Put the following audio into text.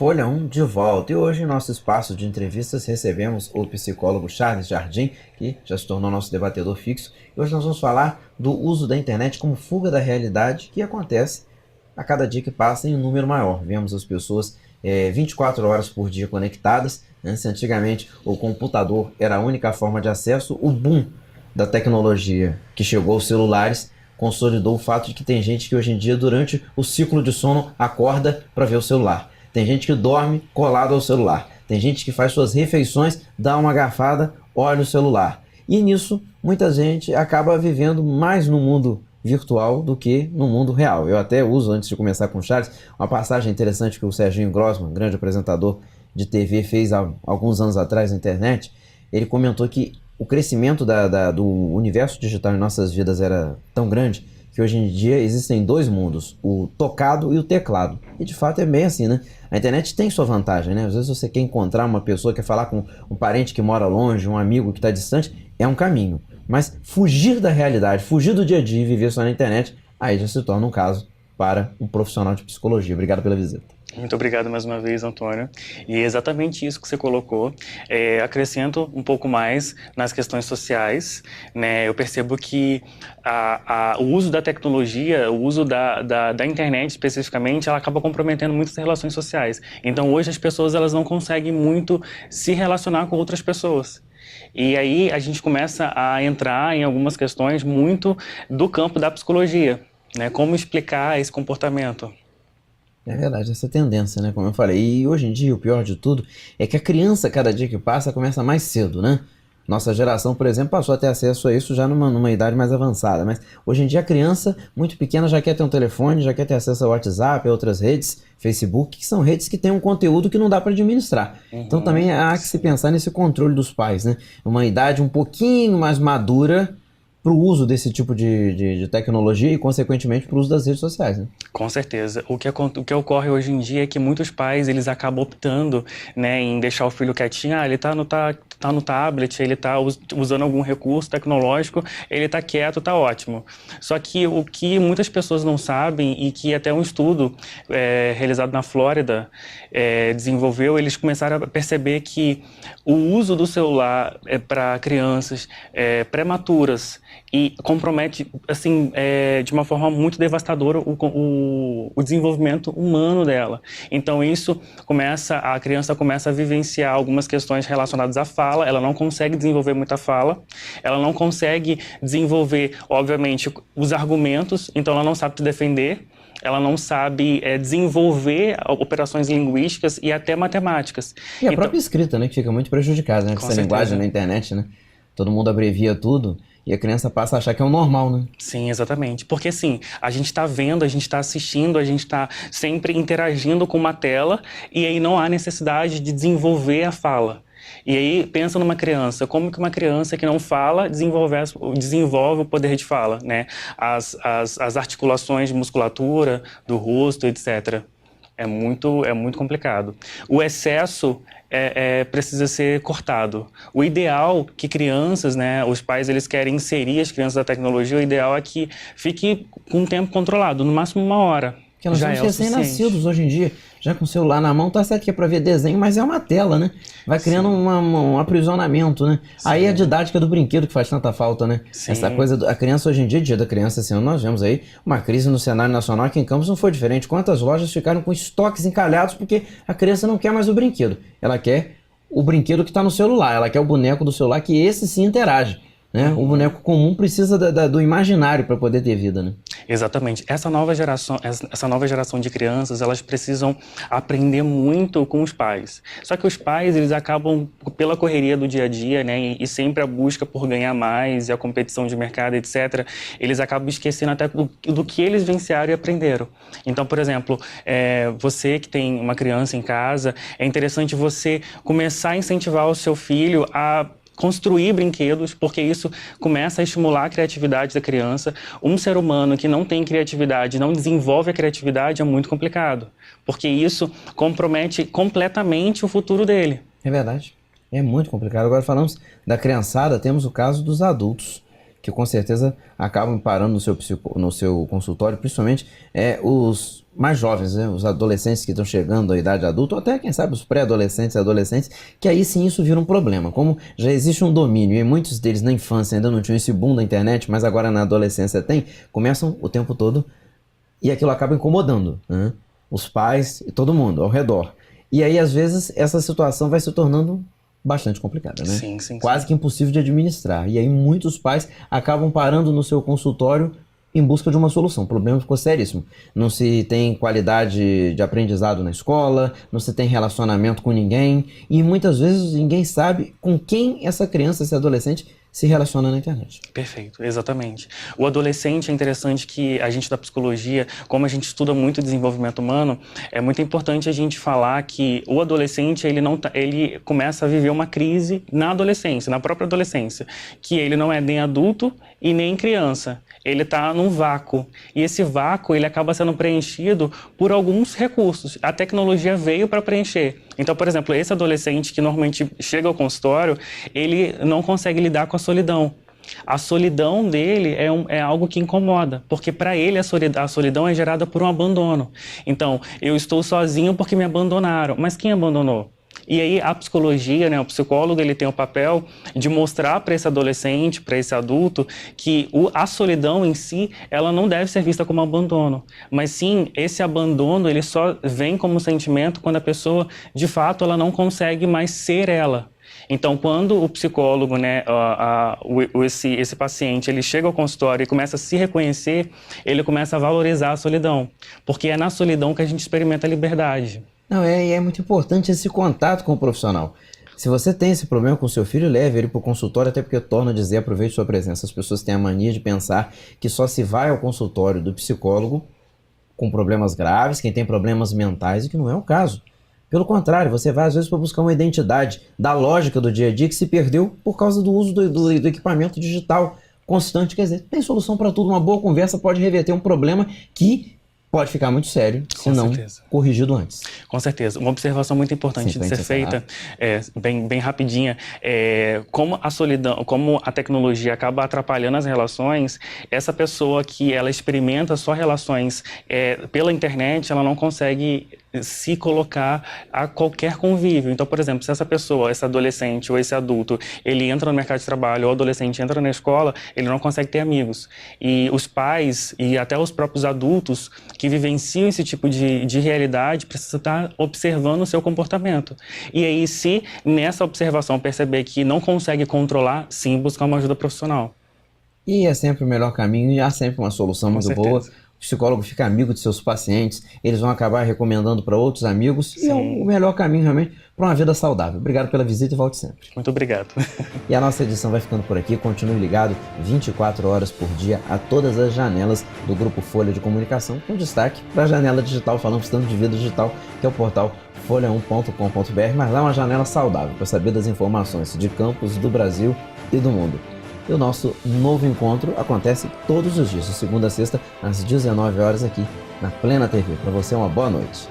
Folha 1 de volta. E hoje, em nosso espaço de entrevistas, recebemos o psicólogo Charles Jardim, que já se tornou nosso debatedor fixo. E hoje nós vamos falar do uso da internet como fuga da realidade que acontece a cada dia que passa em um número maior. Vemos as pessoas 24 horas por dia conectadas. Né? Se antigamente o computador era a única forma de acesso, o boom da tecnologia que chegou aos celulares consolidou o fato de que tem gente que hoje em dia, durante o ciclo de sono, acorda para ver o celular. Tem gente que dorme colado ao celular. Tem gente que faz suas refeições, dá uma garfada, olha o celular. E nisso, muita gente acaba vivendo mais no mundo virtual do que no mundo real. Eu até uso, antes de começar com o Charles, uma passagem interessante que o Serginho Grossman, grande apresentador de TV, fez há alguns anos atrás na internet. Ele comentou que o crescimento do universo digital em nossas vidas era tão grande que hoje em dia existem dois mundos, o tocado e o teclado. E de fato é bem assim, né? A internet tem sua vantagem, né? Às vezes você quer encontrar uma pessoa, quer falar com um parente que mora longe, um amigo que está distante, é um caminho. Mas fugir da realidade, fugir do dia a dia e viver só na internet, aí já se torna um caso para um profissional de psicologia. Obrigado pela visita. Muito obrigado mais uma vez, Antônio. E é exatamente isso que você colocou. Acrescento um pouco mais nas questões sociais, né? Eu percebo que o uso da tecnologia, o uso da internet especificamente, ela acaba comprometendo muitas relações sociais. Então hoje as pessoas elas não conseguem muito se relacionar com outras pessoas. E aí a gente começa a entrar em algumas questões muito do campo da psicologia, né? Como explicar esse comportamento? É verdade, essa tendência, né? Como eu falei. E hoje em dia, o pior de tudo é que a criança, cada dia que passa, começa mais cedo, né? Nossa geração, por exemplo, passou a ter acesso a isso já numa idade mais avançada. Mas hoje em dia a criança, muito pequena, já quer ter um telefone, já quer ter acesso ao WhatsApp, a outras redes, Facebook, que são redes que têm um conteúdo que não dá para administrar. Então também há que se pensar nesse controle dos pais, né? Uma idade um pouquinho mais madura para o uso desse tipo de tecnologia e, consequentemente, para o uso das redes sociais, né? Com certeza. O que ocorre hoje em dia é que muitos pais, eles acabam optando, né, em deixar o filho quietinho. Ele tá no tablet, ele tá usando algum recurso tecnológico, ele tá quieto, tá ótimo. Só que o que muitas pessoas não sabem e que até um estudo realizado na Flórida desenvolveu, eles começaram a perceber que o uso do celular para crianças prematuras e compromete, assim, de uma forma muito devastadora o desenvolvimento humano dela. Então a criança começa a vivenciar algumas questões relacionadas à fala, ela não consegue desenvolver muita fala, ela não consegue desenvolver, obviamente, os argumentos, então ela não sabe se defender, ela não sabe desenvolver operações linguísticas e até matemáticas. E a própria escrita, né, que fica muito prejudicada, né, com essa linguagem na internet, né? Todo mundo abrevia tudo e a criança passa a achar que é o normal, né? Sim, exatamente. Porque assim, a gente está vendo, a gente está assistindo, a gente está sempre interagindo com uma tela e aí não há necessidade de desenvolver a fala. E aí pensa numa criança, como que uma criança que não fala desenvolve o poder de fala, né? As articulações de musculatura, do rosto, etc. É muito complicado. O excesso precisa ser cortado. O ideal que crianças, né, os pais eles querem inserir as crianças na tecnologia, o ideal é que fique com um tempo controlado, no máximo 1 hora. Porque nós somos recém-nascidos hoje em dia, já com o celular na mão, tá certo que é para ver desenho, mas é uma tela, né? Vai criando um aprisionamento, né? Sim. Aí a didática do brinquedo que faz tanta falta, né? Sim. Essa coisa, a criança hoje em dia, dia da criança, assim, nós vemos aí uma crise no cenário nacional, aqui em Campos não foi diferente. Quantas lojas ficaram com estoques encalhados porque a criança não quer mais o brinquedo, ela quer o brinquedo que está no celular, ela quer o boneco do celular, que esse sim interage. Né? O boneco comum precisa do imaginário para poder ter vida, né? Exatamente. Essa nova geração de crianças, elas precisam aprender muito com os pais. Só que os pais, eles acabam, pela correria do dia a dia, né, e sempre a busca por ganhar mais, e a competição de mercado, etc., eles acabam esquecendo até do que eles vivenciaram e aprenderam. Então, por exemplo, você que tem uma criança em casa, é interessante você começar a incentivar o seu filho a construir brinquedos, porque isso começa a estimular a criatividade da criança. Um ser humano que não tem criatividade, não desenvolve a criatividade, é muito complicado, porque isso compromete completamente o futuro dele. É verdade, é muito complicado. Agora falamos da criançada, temos o caso dos adultos, que com certeza acabam parando no seu consultório, principalmente os mais jovens, né? Os adolescentes que estão chegando à idade adulta, ou até, quem sabe, os pré-adolescentes e adolescentes, que aí sim isso vira um problema. Como já existe um domínio e muitos deles na infância ainda não tinham esse boom da internet, mas agora na adolescência tem, começam o tempo todo e aquilo acaba incomodando, né? Os pais e todo mundo ao redor. E aí, às vezes, essa situação vai se tornando bastante complicada, né? Sim, sim, Quase que impossível de administrar. E aí muitos pais acabam parando no seu consultório em busca de uma solução. O problema ficou seríssimo. Não se tem qualidade de aprendizado na escola, não se tem relacionamento com ninguém e muitas vezes ninguém sabe com quem essa criança, esse adolescente se relaciona na internet. Perfeito, exatamente. O adolescente, é interessante que a gente da psicologia, como a gente estuda muito desenvolvimento humano, é muito importante a gente falar que o adolescente, ele começa a viver uma crise na adolescência, na própria adolescência, que ele não é nem adulto e nem criança. Ele está num vácuo. E esse vácuo, ele acaba sendo preenchido por alguns recursos. A tecnologia veio para preencher. Então, por exemplo, esse adolescente que normalmente chega ao consultório, ele não consegue lidar com a solidão. A solidão dele é algo que incomoda, porque para ele a solidão é gerada por um abandono. Então, eu estou sozinho porque me abandonaram. Mas quem abandonou? E aí a psicologia, né, o psicólogo, ele tem o papel de mostrar para esse adolescente, para esse adulto, que a solidão em si, ela não deve ser vista como abandono. Mas sim, esse abandono, ele só vem como sentimento quando a pessoa, de fato, ela não consegue mais ser ela. Então, quando o psicólogo, né, esse paciente, ele chega ao consultório e começa a se reconhecer, ele começa a valorizar a solidão. Porque é na solidão que a gente experimenta a liberdade. Não, é muito importante esse contato com o profissional. Se você tem esse problema com o seu filho, leve ele para o consultório, até porque eu torno a dizer, aproveite sua presença. As pessoas têm a mania de pensar que só se vai ao consultório do psicólogo com problemas graves, quem tem problemas mentais, e que não é o caso. Pelo contrário, você vai às vezes para buscar uma identidade da lógica do dia a dia que se perdeu por causa do uso do equipamento digital constante. Quer dizer, tem solução para tudo. Uma boa conversa pode reverter um problema que pode ficar muito sério se não corrigido antes. Com certeza. Uma observação muito importante de ser feita, bem rapidinha, como a solidão, como a tecnologia acaba atrapalhando as relações, essa pessoa que ela experimenta só relações pela internet, ela não consegue se colocar a qualquer convívio. Então, por exemplo, se essa pessoa, esse adolescente ou esse adulto, ele entra no mercado de trabalho ou o adolescente entra na escola, ele não consegue ter amigos. E os pais e até os próprios adultos que vivenciam esse tipo de realidade precisam estar observando o seu comportamento. E aí, se nessa observação perceber que não consegue controlar, sim, buscar uma ajuda profissional. E é sempre o melhor caminho e há sempre uma solução muito boa. O psicólogo fica amigo de seus pacientes, eles vão acabar recomendando para outros amigos. Sim. E é o melhor caminho realmente para uma vida saudável. Obrigado pela visita e volte sempre. Muito obrigado. E a nossa edição vai ficando por aqui. Continue ligado 24 horas por dia a todas as janelas do Grupo Folha de Comunicação, com destaque para a janela digital. Falamos tanto de vida digital, que é o portal folha1.com.br, mas lá é uma janela saudável para saber das informações de campos, do Brasil e do mundo. E o nosso novo encontro acontece todos os dias, de segunda a sexta, às 19 horas aqui na Plena TV. Para você, uma boa noite.